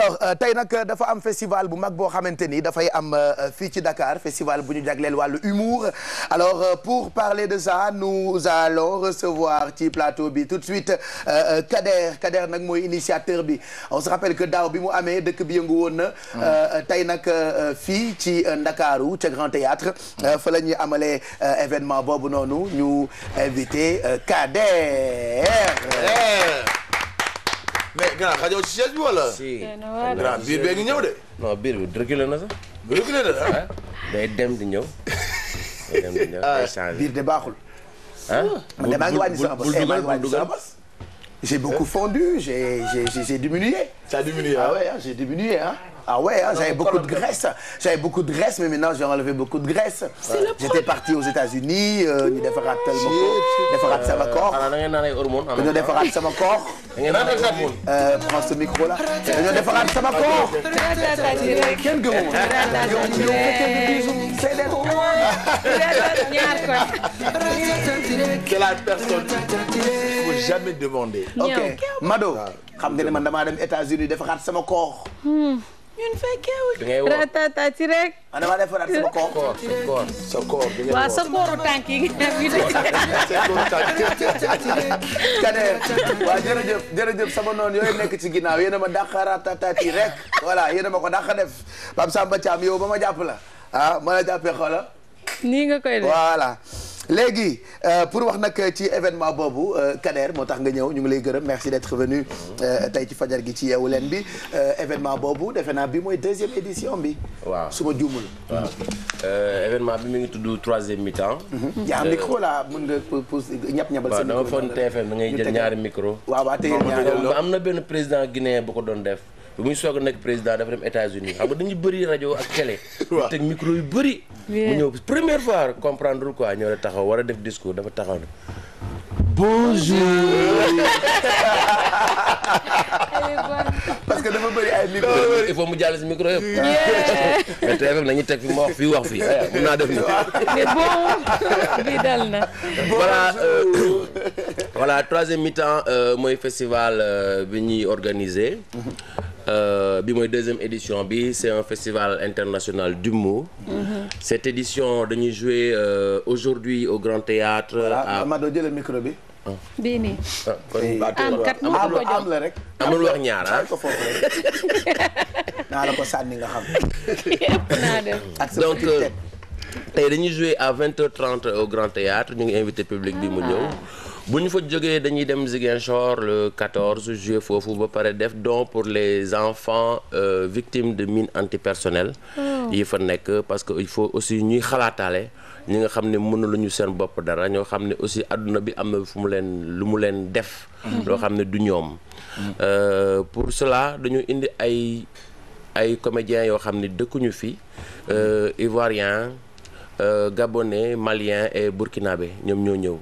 alors tey nag dafa am festival bu mag boo xamante ni dafay am fii ci Dakar festival bu ñu jagleel wàllu humour alors pour parler de ça nous allons recevoir ci plateau bi tout de suite Kader nag mooy initiateur bi on se rappelle que daaw bi mu amee dëkk bi yëngu woon na tey nag fii ci Ndakaaru ca Grand Théâtre fa la ñuy amalee événement boobu noonu ñu invité Kader. mais grand xajoo ci chaise bi wala. si grand biir bee ngi ñëw de. non biir bi reculé na sax. reculé na ah. day dem di ñëw. day dem di ñëw day changé. biir de baaxul. ah man de maa ngi wàññi sama bos. J'ai beaucoup fondu, j'ai diminué. Ça a diminué ah ouais, j'ai diminué hein. Ah ouais, hein, j'avais beaucoup de graisse. J'avais beaucoup de graisse, mais maintenant j'ai enlevé beaucoup de graisse. J'étais parti aux États-Unis, ñu defaraat ma ko, defaraat sama corps. xanaa da ngeen naan ay hormones. dañoo defaraat sama corps. da ngeen naan ay hormones. Prends ce micro là. dañoo defaraat sama corps. kenn gëmoo. C'est la personne qu'il ne faut jamais demander. ok Mado xam nga ne man damaa dem États-Unis defaraat sama corps. ñun fekkee da ngay woo ratatati rek. man damaa defaraat sama corps. sa corps bi waaw sa kooru tànk yi Kader waaw jërëjëf sama noonu yooyu nekk ci ginnaaw yéen a ma dàq ratatati rek voilà yéen a ma ko dàq def Pape Samba Thiam yow ba ma jàpp la ah ma la jàppee xoola nii nga koy def voilà léegi pour wax nag ci événement boobu Kader moo tax nga ñëw ñu ngi lay gërëm merci d'être venu tey ci fajar gi ci Yeewu Leen bi événement boobu defe naa bi mooy 2e édition bi. waaw su ma juumul. waaw événement bi mi ngi tudd 3e mi-temps. yaa micro la mën nga pousse ñab-ñabal sa micro. waaw dama foog TFM da ngay jël ñaari micro. waaw waaw tey ñaari am na benn président guinéen bu ko doon def. bi muy soog a nekk président dafa dem États-Unis xam nga dañu bëri rajo ak télé. waaw teg micro yu bëri. mu ñëw première fois comprendre quoi ñëw la taxaw war a def discours dafa taxaw ne. bonjour. parce que dafa bëri ay micro. il faut mu jàll si micro yëpp. mais TFM nañu teg fi ma wax fii wax fii mun naa def nii. mais bon bii dal na. voilà 3e mi-temps mooy festival bi ñuy organisé. bi mooy 2e édition bi c'est un festival international d'humour. Cette édition dañuy jouer aujourd'hui au Grand Théâtre. voilà Mado jëlal micro bi. bii nii. kon kat mu ko jox am la rek. amul wax ñaar ah. ko foofu rek. naa la ko sànni nga xam. ëpp naa def. ak sa donc petite tête. tey dañuy jouer à 20h30 au Grand Théâtre ñu ngi invité public bi mu ñëw. bu ñu fa jógee dañuy dem Ziguinchor le 14 juillet foofu ba pare def don pour les enfants victimes de mines antipersonnelles. yi fa nekk parce que il faut aussi ñuy xalaataale ñi nga xam ne mënuluñu seen bopp dara ñoo xam ne aussi adduna bi am na fu mu leen lu mu leen def. loo xam ne du ñoom. pour cela dañu indi ay comédiens yoo xam ne dëkkuñu fi ivoiriens gabonais maliens et burkinabé ñoom ñoo ñëw.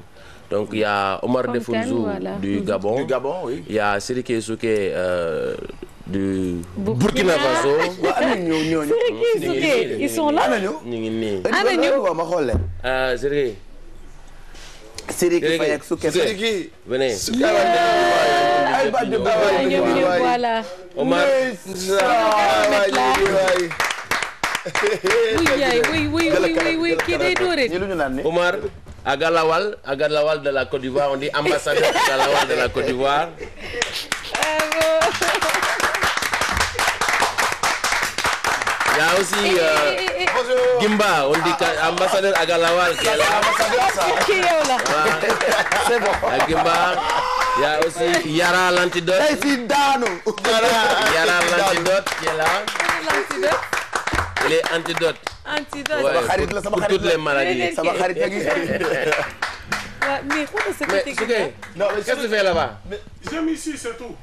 Donc il y a Omar Defounzou du Gabon. Du Gabon, oui. Il y a Sidiki Souké du Burkina Faso. Sidiki Souké ils sont là. ñu ngi nii. ana ñu ma xool leen. Sidiki. Sidiki Faye ak Souké Sidiki. Venez. ay ba de ñoom ñëpp voilà. Omar. oui kii day dóore. ñi lu ñu naan ni Omar Agalawal de la Côte d'Ivoire on dit ambassadeur Agalawal de la Côte d'Ivoire. Il y a aussi Gimba on dit ambassadeur Agalawal qui est là. kii yow la. c'est bon. Gimba. Il y a aussi Yara l'antidote. tey si daanu. Yara l'antidote qui est là. L'antidote. Il est antidote. Antidote. Ouais, sama xarit la sama pour xarit toutes les maladies. sama xarit a ngi. mais xoolal sa Mais petit Souké, qu'est-ce que tu fais là-bas? J'aime ici, c'est tout.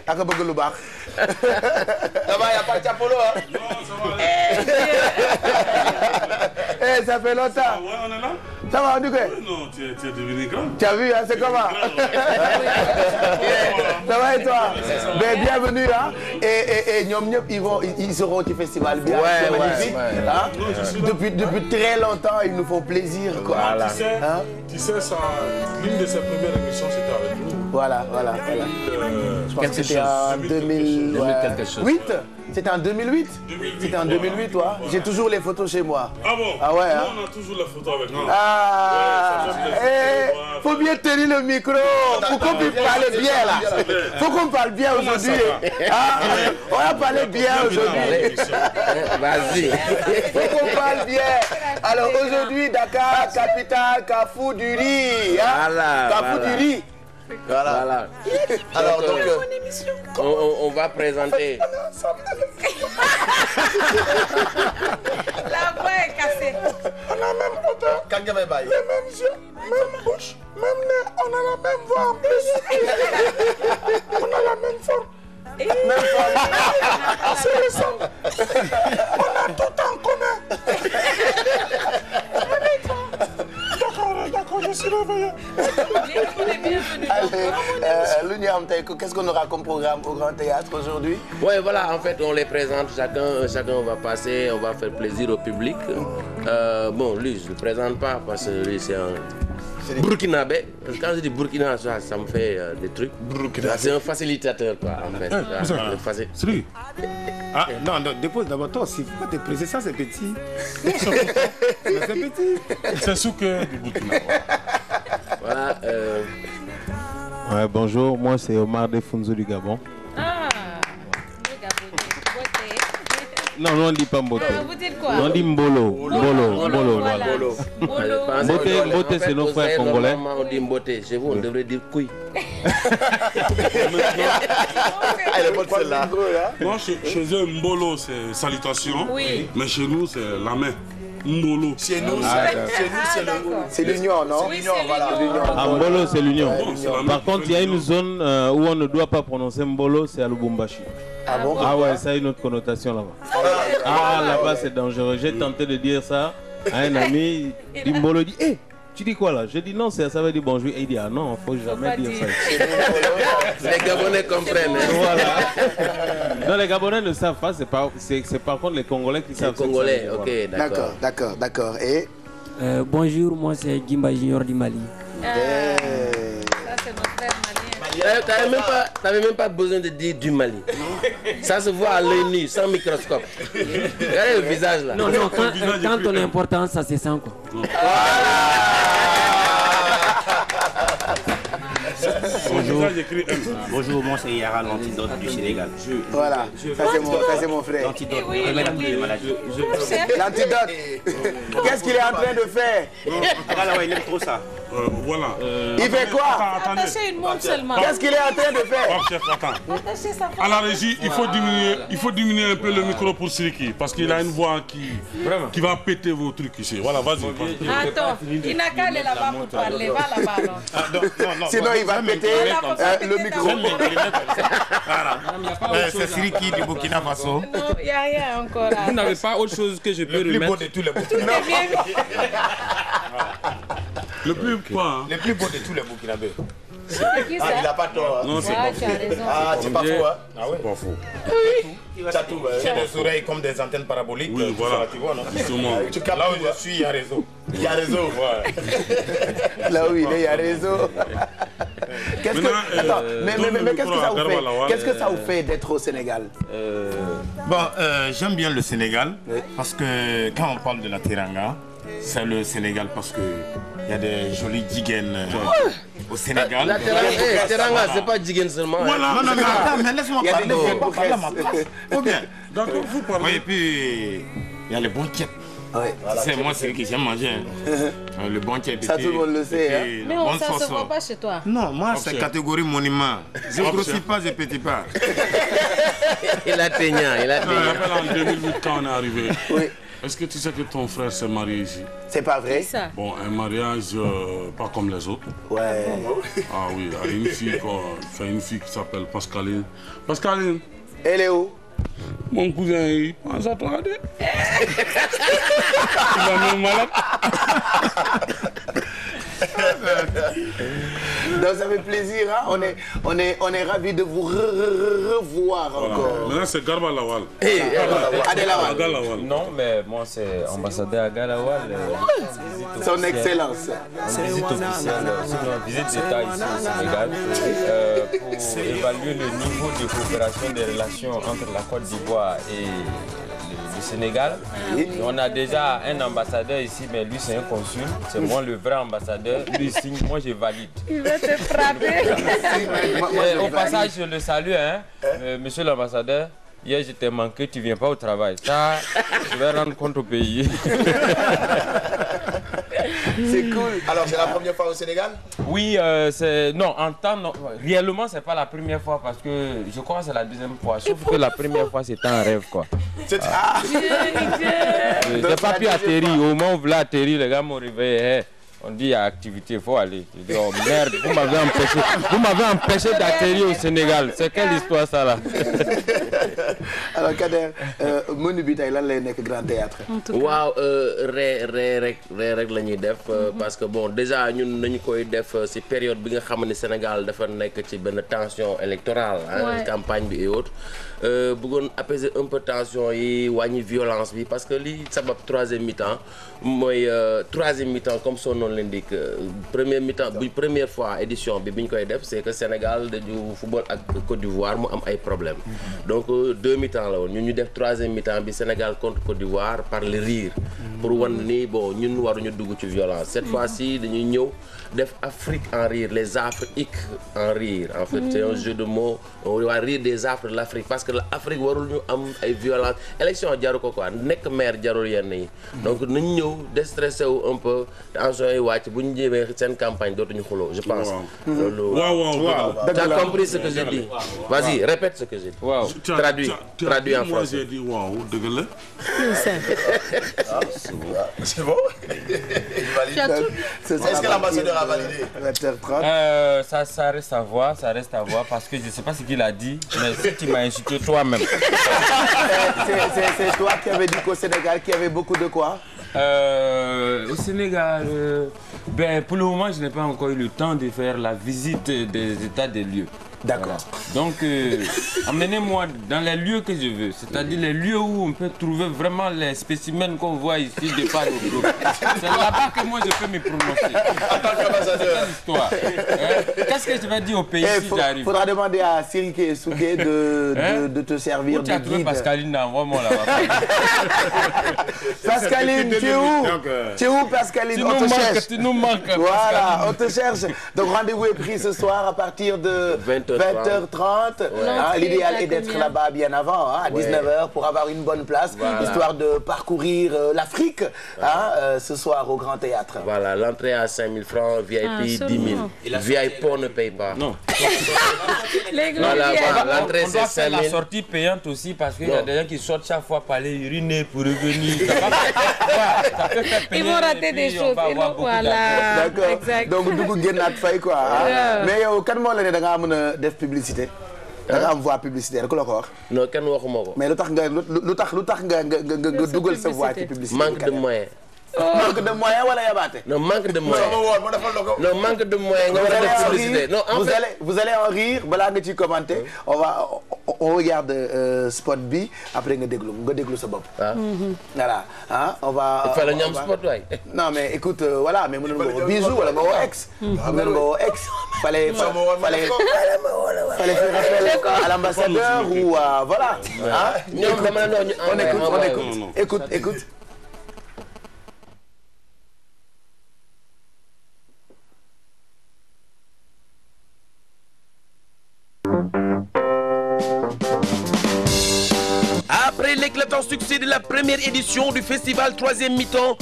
ak a bëgg lu baax. Là-bas, il n'y a pas de Chapolo, hein? Non, ça va aller. Eh, ça fait longtemps. Ouais, on est là? Ça va, du coup? Non, tu es devenu grand. Tu as vu, hein, c'est comment? Ça va et toi? Ben, bienvenue, hein? Et ñoom ñëpp ils seront au festival bi. Ouais, c'est magnifique, ouais. hein? Depuis très longtemps, ils nous font plaisir, quoi. Voilà. Tu sais, ça, l'une de ses premières émissions, c'était avec nous. Voilà. Je pense que c'était en 2008. C'était en 2008. C'était en 2008, toi. J'ai toujours les photos chez moi. Ah bon? Ah ouais, hein? Nous, on a toujours la photo avec nous. Ah, faut bien tenir le micro pour qu'on puisse parler bien là. Faut qu'on parle bien aujourd'hui. Ah, on va parler bien aujourd'hui. Vas-y. Faut qu'on parle bien. Alors aujourd'hui, Dakar, capitale, Carrefour du riz. Voilà, Carrefour du riz. Voilà. Alors donc, on va présenter. La voix est cassée. on a même autant, les mêmes yeux, même bouche, même nez, on a la même voix en plus. On a la même forme. Même forme. On se ressemble. On a tout en commun. D'accord, je suis réveillé. Qu'est-ce qu'on aura comme programme au Grand Théâtre aujourd'hui? Ouais, voilà, en fait, on les présente, chacun va passer, on va faire plaisir au public. Bon, lui, je ne le présente pas parce que lui, c'est un Burkinabé. Quand je dis Burkina, ça me fait des trucs. C'est un facilitateur, quoi, en fait. C'est lui. Ah, non, dépose d'abord toi aussi. Faut pas te presser, ça c'est petit. C'est petit. C'est Souké du Burkina. Voilà. Ouais, bonjour, moi c'est Omar Defunzo du Gabon. Ah, le Gabonais. Non, on ne dit pas Mbote. Vous dites quoi? On dit Mbolo. Mbolo, voilà. Mbote, c'est nos frères congolais. On dit Mbote. Chez vous, on devrait dire Couille. Elle est bonne celle-là. Moi, chez eux, Mbolo, c'est salutation. Oui. Mais chez nous, c'est la main. Mbolo. Chez nous, c'est d'accord. l'union, non? Oui, c'est voilà. l'union. Ah, Mbolo, c'est l'union. Bon, c'est la Par même contre, il y a une zone où on ne doit pas prononcer Mbolo, c'est à Lubumbashi. Ah bon? Ah ouais, ça a une autre connotation là-bas. Ah, là-bas, c'est dangereux. J'ai tenté de dire ça à un ami. Il dit Mbolo, il dit, hé, tu dis quoi là? Je dis non, ça veut dire bonjour. Et il dit, ah non, il ne faut jamais dire ça. Les Gabonais comprennent. Hein. Voilà. Non, les Gabonais ne savent pas, c'est par contre les Congolais qui savent. Les Congolais, ok, D'accord. Et Bonjour, moi c'est Gimba Junior du Mali. Ça, c'est notre frère malien. T'avais même pas besoin de dire du Mali. Ça se voit à l'œil nu, sans microscope. Regardez le visage là. Non, quand on est important, ça c'est ça quoi. Bonjour, moi c'est Yara, l'antidote du Sénégal. voilà, ça c'est mon frère. L'antidote, L'antidote. Qu'est-ce qu'il est en train de faire? Il aime trop ça. Voilà. Il fait quoi? Attachez une montre seulement. Qu'est-ce qu'il est en train de faire? Chef, attends. Attachez sa À la régie, il faut diminuer un peu le micro pour Siriki parce qu'il a une voix qui va péter vos trucs ici. Voilà, vas-y. Attends, il n'a qu'à aller là-bas pour parler. Va là-bas alors. Sinon, il va péter le micro. C'est Siriki du Burkina Faso. Non, il n'y a rien encore là. Vous n'avez pas autre chose que je peux Le plus beau remettre? de tous les Tout Burkinabés. est bien mis. Le plus quoi, hein? Le plus beau de tous les Burkinabés. C'est qui ça? Il n'a pas tort. Non, c'est Ouais, pas tu as raison. Ah, c'est pas faux, hein? Ah ouais. pas faux. T'as tout. J'ai des oreilles comme des antennes paraboliques. Oui, tout voilà. ça, tu vois, non? Justement. Tu captes là où je suis, il y a réseau. Il y a réseau. Ouais. Là où il est, il y a réseau. Qu'est-ce que... Attends, mais qu'est-ce que ça vous fait? Qu'est-ce que ça vous fait d'être au Sénégal? Bon, j'aime bien le Sénégal parce que quand on parle de la Teranga, c'est le Sénégal parce que il y a des jolies digaines au Sénégal. La Teranga, c'est pas Jigen seulement. Hein. Voilà. Non, mais attends, mais laisse-moi parler. Parle à ma place. Faut bien. D'accord, vous parlez. Oui, et puis il y a les bons tièdes. Ouais, Tu sais, moi, c'est ce que j'aime manger. Le bon tiède. Ça, tout le monde le sait, hein. Mais ça ne se voit pas chez toi. Non, moi, c'est catégorie monument. Je ne grossis pas, je ne pétis pas. Il a teignant, il a Je me teignant. rappelle en 2008 quand on est arrivé. Oui. Est-ce que tu sais que ton frère s'est marié ici? C'est pas vrai? Ça. Bon, un mariage pas comme les autres. Ouais. Ah oui, il y a une fille, une fille qui s'appelle Pascaline. Pascaline, Elle est où? mon cousin, il pense à toi. Il va me malade. Donc ça fait plaisir, hein? On est ravis de vous revoir encore. Maintenant c'est Garba Lawal. Adé Lawal. Non, mais moi c'est ambassadeur Aga Lawal. Son Excellence. Visite officielle, visite d'État ici au Sénégal pour évaluer le niveau de coopération des relations entre la Côte d'Ivoire et le Sénégal. On a déjà un ambassadeur ici, mais lui c'est un consul. C'est moi le vrai ambassadeur. Lui signe, moi je valide. Il va te frapper. Au passage, je le salue, hein, monsieur l'ambassadeur. Hier, je t'ai manqué, tu ne viens pas au travail. Ça, je vais rendre compte au pays. C'est cool. Alors, c'est la première fois au Sénégal? Oui, non, en temps, non, réellement, c'est pas la première fois parce que je crois que c'est la deuxième fois. Sauf que la première fois, c'était un rêve, quoi. J'ai pas pu atterrir. Au moment où je voulais atterrir, les gars m'ont réveillé. Hey, on dit il y a activité, il faut aller. Je dis, oh merde, vous m'avez empêché d'atterrir au Sénégal. C'est quelle histoire ça là? Alors Kader, menu bi tey lan lay nekk Grand Théâtre. waaw rek la ñuy def parce que bon déjà ñun nañu koy def ci période bi nga xam ne Sénégal dafa nekk ci benn tension électorale campagne bi et autres bëggoon apaiser un peu tension yi wàññi violence bi parce que li sabab troisième mi-temps mooy troisième mi-temps comme son nom l'indique premier mi-temps bu première fois édition bi ñu koy def c'est que Sénégal dañu football ak Côte d'Ivoire mu am ay problèmes donc deux mi-temps la woon ñun ñu def troisième mi-temps bi Sénégal contre Côte d'Ivoire par le rire pour wan ni bon ñun waruñu dugg ci violence cette fois-ci dañuy ñëw def Afrique en rire les Afriques en rire en fait c'est un jeu de mots on va rire des Afriques de l'Afrique parce que l'Afrique warul ñu am ay violence élection jaru ko quoi nekk maire jarul yenn yi donc nañu ñëw déstressé wu un peu tension yi wàcc bu ñu jëmee seen campagne dootuñu xuloo je pense loolu tu as compris ce que j'ai dit vas-y répète ce que j'ai dit waaw traduit en français. J'ai dit waaw dëgg la. C'est bon. Est-ce que l'ambassadeur a validé? Ça reste à voir, parce que je ne sais pas ce qu'il a dit, mais si tu m'as insulté toi-même. C'est toi qui avais dit qu'au Sénégal, qu'il y avait beaucoup de quoi? Au Sénégal, ben, pour le moment, je n'ai pas encore eu le temps de faire la visite des états des lieux. D'accord. Voilà. Donc, emmenez-moi dans les lieux que je veux, c'est-à-dire les lieux où on peut trouver vraiment les spécimens qu'on voit ici de part et d'autre. C'est là-bas que moi je peux me prononcer. En tant qu'ambassadeur. Histoire. Qu'est-ce que je vais dire au pays si j'arrive? Il faudra demander à Sirike et Souké de te servir de guide. Pascaline, vraiment là-bas. Pascaline, tu es où? Tu es où, Pascaline? On te cherche. Tu nous manques. Voilà, on te cherche. Donc rendez-vous est pris ce soir à partir de 20h30. Hein, l'idéal est d'être là-bas bien avant, hein, à 19h, pour avoir une bonne place, histoire de parcourir l'Afrique ce soir au Grand Théâtre. Voilà, l'entrée à 5 000 francs, VIP 10 000. VIP ne paye pas. Non. Voilà, l'entrée c'est 5 000. On doit faire la sortie payante aussi parce qu'il y a des gens qui sortent chaque fois pour aller uriner, pour revenir. Ça peut faire payer. Ils vont rater des choses. Voilà. D'accord. Donc, du coup, Guénat Faye quoi. Mais quand moi, je suis def publicité. da nga am voix publicitaire ku la ko wax. non kenn waxuma ko. mais lu tax nga dugal sa voix ci publicité. manque de moyens. manque de moyens wala yabaate. non manque de moyens. non manque de moyens nga war a def publicité. non en fait vous allez en rire balaa nga ciy commenter. on regarde spot bi après nga déglu sa bopp. voilà ah on va. il fallait ñu am spot waay. non mais écoute voilà mais mënoon nga woo Bijou wala nga woo ex. mënoon nga woo ex. fallait faire appel à l'ambassadeur ou voilà. ah ñoom dama la ñu on écoute. Après l'éclatant succès de la première édition du festival Troisième Mi-temps,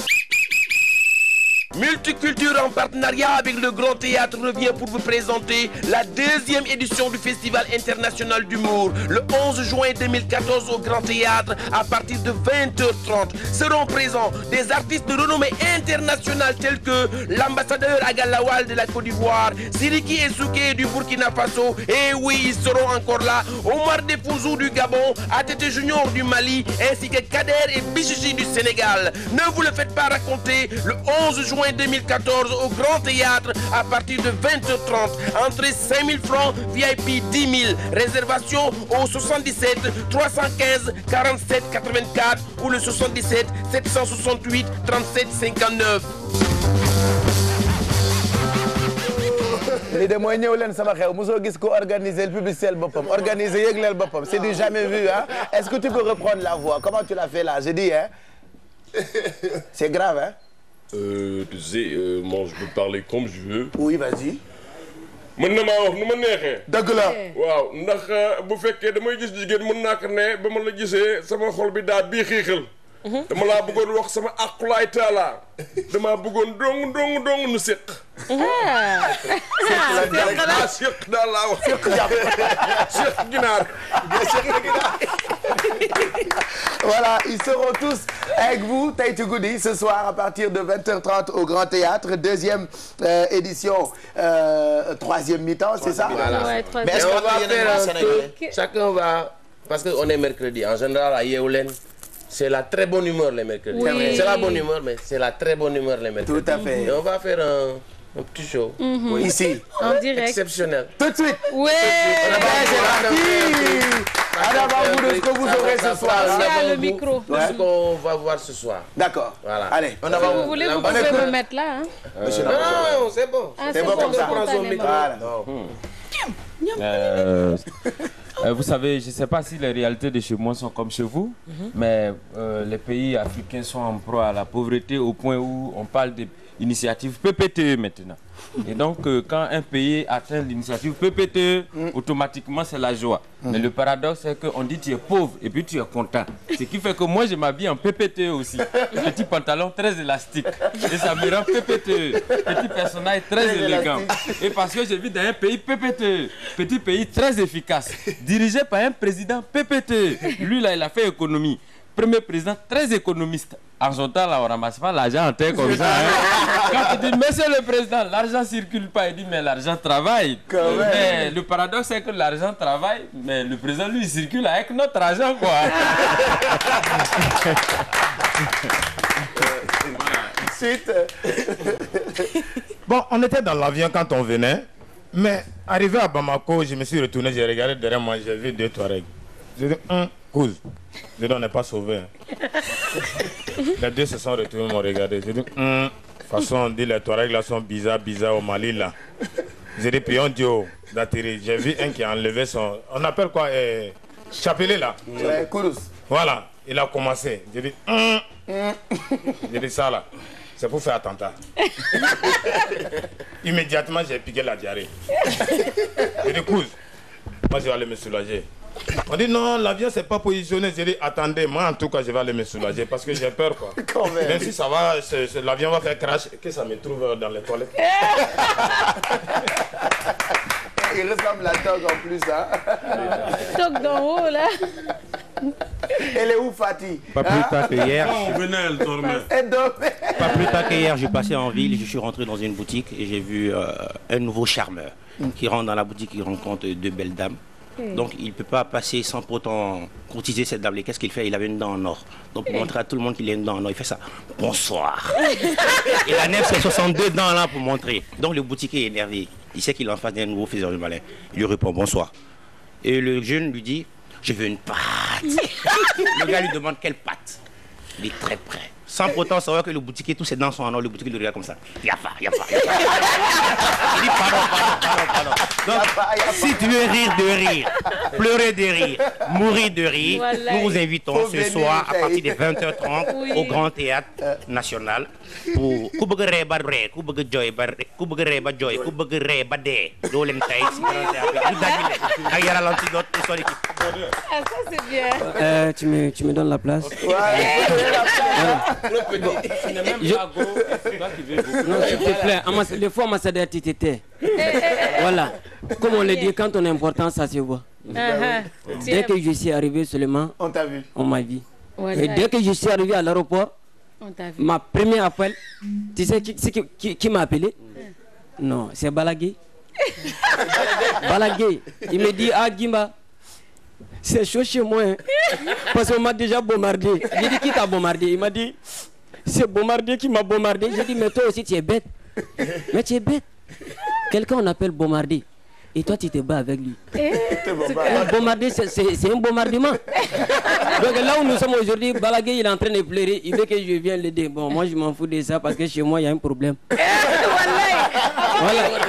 Multiculture en partenariat avec le Grand Théâtre revient pour vous présenter la deuxième édition du Festival international d'humour le 11 juin 2014 au Grand Théâtre à partir de 20h30. Seront présents des artistes de renommée internationale tels que l'ambassadeur Aga Lawal de la Côte d'Ivoire, Siriki Esouké du Burkina Faso, et oui, ils seront encore là, Omar Defouzou du Gabon, Atete Junior du Mali, ainsi que Kader et Bichichi du Sénégal. Ne vous le faites pas raconter, le 11 juin juin 2014 au Grand Théâtre à partir de 20h30. Entrée 5 000 francs, VIP 10 000. Réservation au 77 315 47 84 ou le 77 768 37 59. li de mooy ñëw leen sama xew mosoo gis ko organiser le publicité boppam organiser yëgleel boppam c'est du jamais vu hein. Est-ce que tu peux reprendre la voix? Comment tu l'as fait là? Je dis hein. C'est grave hein. Tu sais, moi je peux parler comme je veux. Oui, vas-y. mën na maa wax nu ma neexee. dëgg la. waaw ndax bu fekkee damay gis jigéen mën naa ko ne ba ma la gisee sama xol bi daa bii xiixal. dama laa bëggoon wax sama aqulaay taala dama bëggoon dong nu séq. séq daal laa wax. séq jàpp séq ginaar. Voilà, ils seront tous avec vous tey ci guddi ce soir à partir de 20h30 au Grand Théâtre. Deuxième édition, troisième mi-temps, c'est ça? Voilà. Ouais, mais est-ce qu'on va faire un truc? Chacun va, parce qu'on est mercredi. En général, à Yeewu Leen, c'est la très bonne humeur les mercredis. Oui. C'est la bonne humeur, mais c'est la très bonne humeur les mercredis. Tout à fait. Et on va faire un petit show. Oui. Ici. En direct. Exceptionnel. Tout de suite. Ouais. Alors, vous de ce que vous aurez ce soir. Le micro. De ce qu'on va voir ce soir. D'accord. Voilà. Allez. Si vous voulez, vous pouvez me mettre là. Hein. Non, c'est bon. Ah, c'est bon comme ça. Prends son micro. Voilà. Vous savez, je ne sais pas si les réalités de chez moi sont comme chez vous, mais les pays africains sont en proie à la pauvreté au point où on parle d'initiative PPTE maintenant. Et donc, quand un pays atteint l'initiative PPTE, automatiquement, c'est la joie. Mais le paradoxe, c'est qu'on dit tu es pauvre et puis tu es content. Ce qui fait que moi, je m'habille en PPTE aussi. Petit pantalon très élastique. Et ça me rend PPTE. Petit personnage très élégant. Et parce que je vis dans un pays PPTE. Petit pays très efficace. Dirigé par un président PPTE. Lui, là, il a fait économie. Premier président très économiste. En son temps, là, on ne ramasse pas l'argent en terre comme ça. Hein. Quand tu dis, monsieur le président, l'argent ne circule pas, il dit, mais l'argent travaille. Mais le paradoxe, c'est que l'argent travaille, mais le président, lui, il circule avec notre argent, quoi. Ensuite. Bon, on était dans l'avion quand on venait, mais arrivé à Bamako, je me suis retourné, j'ai regardé derrière moi, j'ai vu 2 Touaregs. J'ai dit, cause, je n'en ai pas sauvé. Les 2 se sont retournés, m'ont regardé. J'ai dit, de toute façon, on dit les Touaregs là sont bizarres au Mali là. J'ai dit, prions Dieu d'atterrir. J'ai vu un qui a enlevé son, on appelle quoi, chapelet là. Kourous. Voilà, il a commencé. J'ai dit, j'ai dit ça là, c'est pour faire attentat. Immédiatement, j'ai piqué la diarrhée. J'ai dit, cause, moi je vais aller me soulager. On dit non, l'avion c'est pas positionné. J'ai dit attendez, moi en tout cas je vais aller me soulager parce que j'ai peur quoi. Même si ça va, l'avion va faire crash, que ça me trouve dans les toilettes. Il ressemble à Tog en plus hein. Tog d'en haut là. Elle est où Fatih? Pas plus tard que hier. Elle dormait. Pas plus tard que hier, j'ai passé en ville, je suis rentré dans une boutique et j'ai vu un nouveau charmeur qui rentre dans la boutique, il rencontre 2 belles dames. Donc il ne peut pas passer sans pour autant courtiser cette dame. Qu'est-ce qu'il fait? Il avait une dent en or. Donc pour montrer à tout le monde qu'il a une dent en or, il fait ça. Bonsoir. Et la nef, c'est 62 dents là pour montrer. Donc le boutiquier est énervé. Il sait qu'il est en face d'un nouveau faiseur de malin. Il lui répond bonsoir. Et le jeune lui dit, je veux une pâte. Le gars lui demande quelle pâte. Il est très près. Sans pour autant savoir que le boutiquier, tous ses dents sont en or, le boutiquier le regarde comme ça. Yafa. Il dit pardon. Donc, si tu veux rire de rire, pleurer de rire, mourir de rire, voilà. Nous vous invitons ce soir à partir de 20h30 au Grand Théâtre National pour ça c'est bien. Tu me donnes la place. Non, s'il te plaît, des fois, ma sadéatité. Voilà. Comme on le dit, quand on est important, ça se voit. Dès que je suis arrivé seulement, on t'a vu. On m'a vu. Et dès que je suis arrivé à l'aéroport, ma première appel, tu sais qui m'a appelé? Non, c'est Balagué. Balagué. Il me dit, ah Gimba, c'est chaud chez moi. Hein. Parce qu'on m'a déjà bombardé. J'ai dit, qui t'a bombardé? Il m'a dit, c'est Bombardier qui m'a bombardé. J'ai dit, mais toi aussi, tu es bête. Mais tu es bête. Quelqu'un on appelle Bombardier. Et toi, tu te bats avec lui. Bombardier, c'est un bombardement. Donc là où nous sommes aujourd'hui, Balaguer, il est en train de pleurer. Il veut que je vienne l'aider. Bon, moi, je m'en fous de ça parce que chez moi, il y a un problème.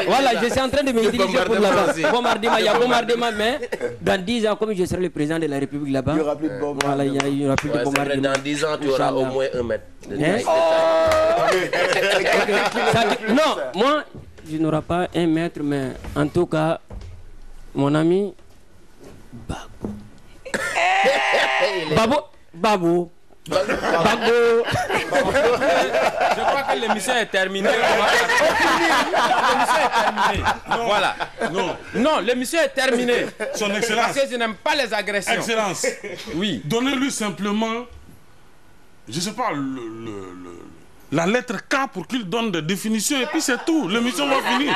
Voilà, je suis en train de me diriger pour là-bas. Bombardement, il y a bombardement, mais dans 10 ans, comme je serai le président de la République là-bas, il n'y aura plus de bombardement. Voilà, il n'y aura plus de bombardement. Dans 10 ans, tu auras au moins 1 mètre. Non, moi, je n'aurai pas 1 mètre, mais en tout cas, mon ami Babou. Je crois que l'émission est terminée. L'émission est terminée. Voilà. Non, l'émission est terminée. Son Excellence. Parce que je n'aime pas les agressions. Excellence. Oui. Donnez-lui simplement, je ne sais pas, la lettre K pour qu'il donne des définitions et puis c'est tout. L'émission va finir.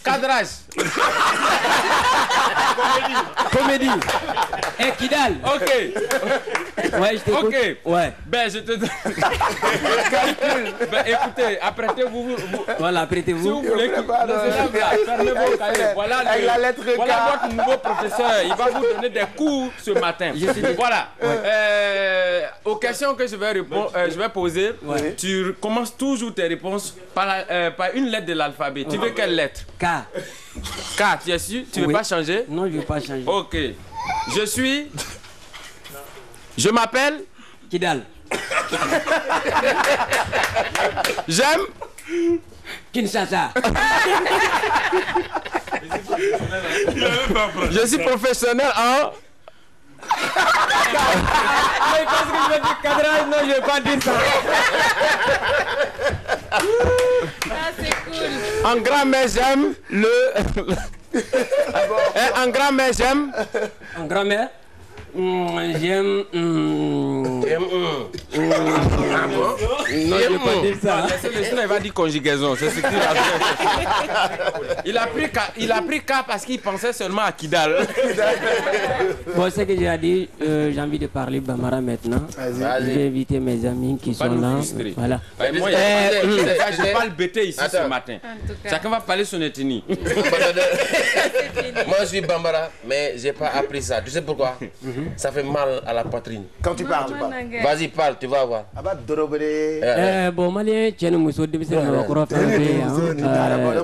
Cadrage. Comédie. Et Kidal. Ok. Ouais, je t'écoute. Ok. Ouais. Ben, je te donne. Ben, écoutez, apprêtez-vous. Voilà, apprêtez-vous. Si vous voulez que fermez vos cahiers. Voilà, avec la lettre K. Voilà votre nouveau professeur. Il va vous donner des cours ce matin. Voilà. Ouais. Aux questions que je vais poser, ouais. Tu commences toujours tes réponses par une lettre de l'alphabet. Tu veux quelle lettre? K. K, tu es sûr? Tu ne veux pas changer? Non, je ne veux pas changer. Ok. Je m'appelle Kidal. J'aime Kinshasa. Je suis professionnel en... Mais parce que je vais dire cadrage, non, je ne vais pas dire ça. C'est cool. En grammaire, j'aime le... En grammaire, j'aime... En grammaire, j'aime... Non, je ne vais pas dire ça. Il va dire conjugaison. C'est ce qu'il a fait. Il a pris K parce qu'il pensait seulement à Kidal. Bon, ce que j'ai dit, j'ai envie de parler Bambara maintenant. Je vais inviter mes amis qui sont là. Voilà. Moi, je ne vais pas le bêter ici ce matin. Chacun va parler son ethnie. Moi, je suis Bambara, mais je n'ai pas appris ça. Tu sais pourquoi? Ça fait mal à la poitrine. Quand tu parles, Vas-y, parle, tu vas voir. Bon, Malien, tiens, nous sommes des gens qui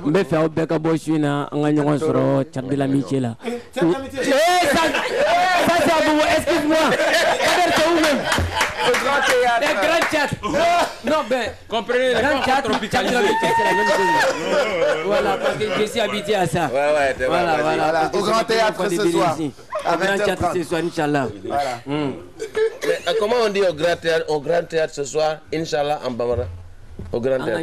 mais faire au bec à Bochina, on a un soro, chat de l'amitié là. Ça, c'est à vous, excuse-moi. C'est où même? Le grand théâtre. Le grand chat. Non, ben, comprenez, le grand chat tropicalisé. C'est la même chose. Voilà, parce que je suis habitué à ça. Ouais, voilà. Au grand théâtre ce soir. Au grand théâtre ce soir, Inch'Allah. Voilà. Mais comment on dit au grand théâtre ce soir, Inch'Allah, en Bambara? Au grand théâtre.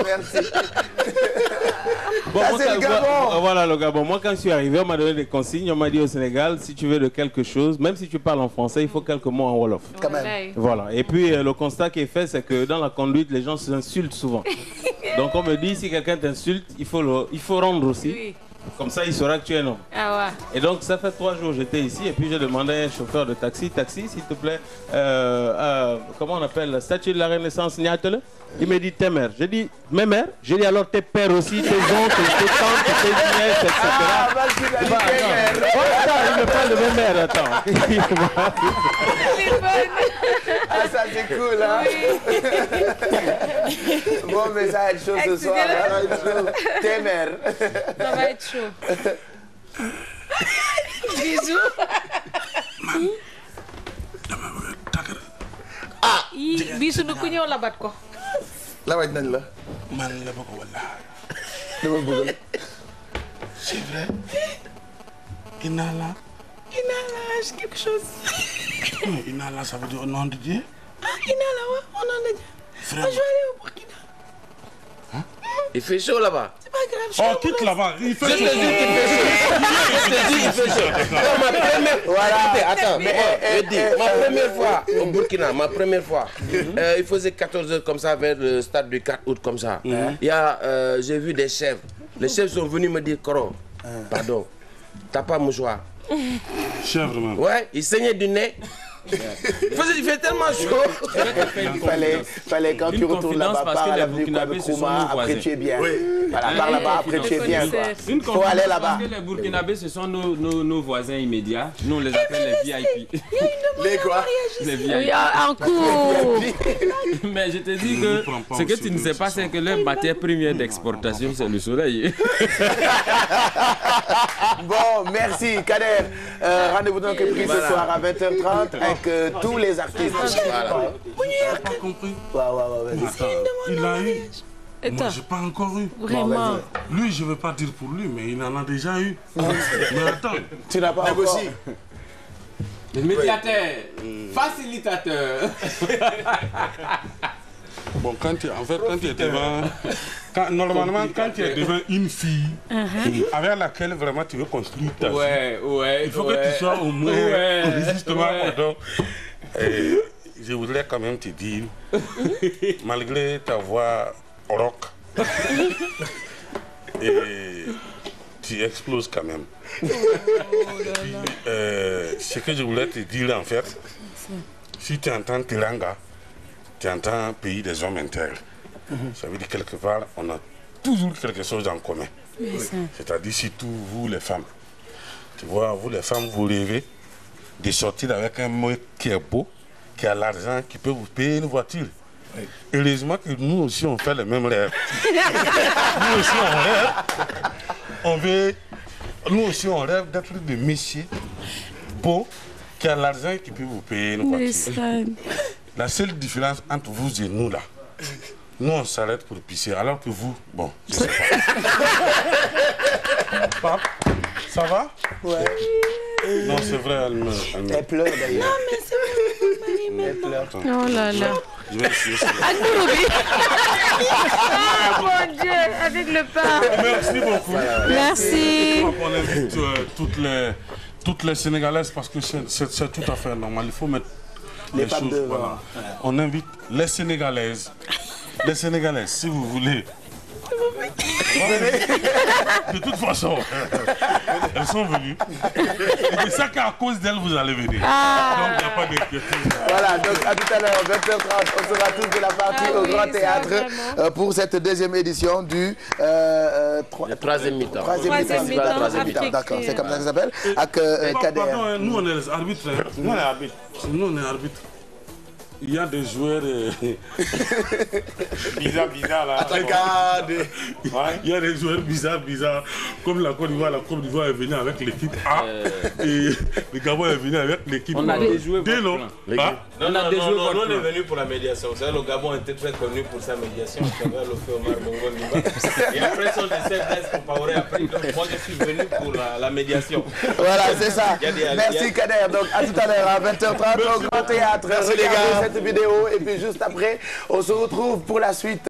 Merci. Bon, voilà le Gabon. Moi, quand je suis arrivé, on m'a donné des consignes. On m'a dit au Sénégal, si tu veux de quelque chose, même si tu parles en français, il faut quelques mots en Wolof. Quand même. Voilà. Et puis, le constat qui est fait, c'est que dans la conduite, les gens s'insultent souvent. Donc, on me dit, si quelqu'un t'insulte, il faut rendre aussi. Oui. Comme ça, il saura que tu es un homme. Ah ouais. Et donc, ça fait 3 jours que j'étais ici. Et puis, j'ai demandé à un chauffeur de taxi, s'il te plaît, comment on appelle la statue de la Renaissance, Niatele? Il me dit tes mères. J'ai dit mes mères. J'ai dit alors tes pères aussi, tes oncles, tes tantes, tes nièces, etc. Il me parle de mes mères, attends. Ça c'est cool, hein? Bon, mais ça va être chaud ce soir. Tes mères. Ça va être chaud. Bisous. Bisous nu ku ñëw labat ko. Labat nañ la. Man la bëgg wala. Dama bëgg. C'est vrai. Inala. Inala, j'ai quelque chose. Inala, ça veut dire au nom de Dieu? Ah, Inala, ouais, au nom de Dieu. Vraiment? Je vais aller au Burkina. Hein? Il fait chaud là-bas. C'est pas grave. Oh, quitte là-bas. Il fait chaud. Je te dis qu'il fait chaud. Je te dis qu'il fait chaud. Attends, ma première fois au Burkina, il faisait 14 heures comme ça vers le stade du 4 août comme ça. J'ai vu des chèvres. Les chèvres sont venus me dire, Koro, pardon, t'as pas mouchoir. Chèvre même. Ouais, il saignait du nez. Il fait tellement chaud. Fallait quand tu retournes là-bas, par l'avenue Nkrumah, après tu es bien. Voilà, par là-bas, après tu es bien. Il faut aller là-bas. Parce que les Burkinabés, ce sont nos voisins immédiats. Nous, on les appelle les VIP. Les quoi? Les VIP. En cours. Mais je te dis que ce que tu ne sais pas, c'est que leur matière première d'exportation, c'est le soleil. Bon, merci Kader. Rendez-vous donc pris ce soir à 20h30 avec tous les artistes. Voilà. J'ai pas compris. Il a eu. Moi, j'ai pas encore eu. Vraiment. Lui, je vais pas dire pour lui, mais il en a déjà eu. Mais attends. Tu n'as pas encore. Le médiateur, facilitateur. Bon, quand tu es devant... Normalement, quand tu es devant une fille avec laquelle vraiment tu veux construire ta vie, il faut que tu sois au moins justement donc, je voudrais quand même te dire, malgré ta voix rock, tu exploses quand même. Ce que je voulais te dire en fait, si tu entends Teranga, tu entends Pays des hommes intègres. Ça veut dire quelque part, on a toujours quelque chose en commun. C'est-à-dire surtout vous les femmes. Tu vois, vous les femmes, vous rêvez de sortir avec un mec qui est beau, qui a l'argent, qui peut vous payer une voiture. Heureusement que nous aussi on fait les mêmes rêves. Nous aussi on rêve. Nous aussi on rêve d'être des messieurs beaux, qui a l'argent et qui peut vous payer une voiture. La seule différence entre vous et nous là, nous on s'arrête pour pisser, alors que vous, bon, je sais pas. Pape, ça va? Ouais. Non, c'est vrai, elle pleure d'ailleurs. Non, mais c'est vrai, elle pleure. Oh là là. Je vais essayer ça. Ah mon Dieu, avec le pain. Merci beaucoup. Merci. On invite toutes les Sénégalaises parce que c'est tout à fait normal. Il faut mettre les choses. Voilà. On invite les Sénégalaises. Les Sénégalaises, si vous voulez. De toute façon, elles sont venues. Et c'est ça qu'à cause d'elles, vous allez venir. Donc, il n'y a pas d'inquiétude. Voilà, donc à tout à l'heure, 20h30, on sera tous de la partie au Grand Théâtre pour cette deuxième édition du troisième mi-temps. Troisième mi-temps, d'accord, c'est comme ça que ça s'appelle. Avec Kader. Pardon, nous on est les arbitres. Nous on est arbitres. Nous on est arbitres. Il y a des joueurs bizarres là. Regardez. Il y a des joueurs bizarres. Comme la Côte d'Ivoire est venue avec l'équipe A. Et le Gabon est venu avec l'équipe B. On a des joueurs. Non, on est venu pour la médiation. Vous savez, le Gabon était très connu pour sa médiation. Je le fait Omar Bongo Niba. Et après, son essai comparé après. Donc, moi, je suis venu pour la médiation. Voilà, c'est ça. Merci Kader. Donc, à tout à l'heure, à 20h30 au Grand Théâtre. Regardez cette vidéo et puis juste après, on se retrouve pour la suite.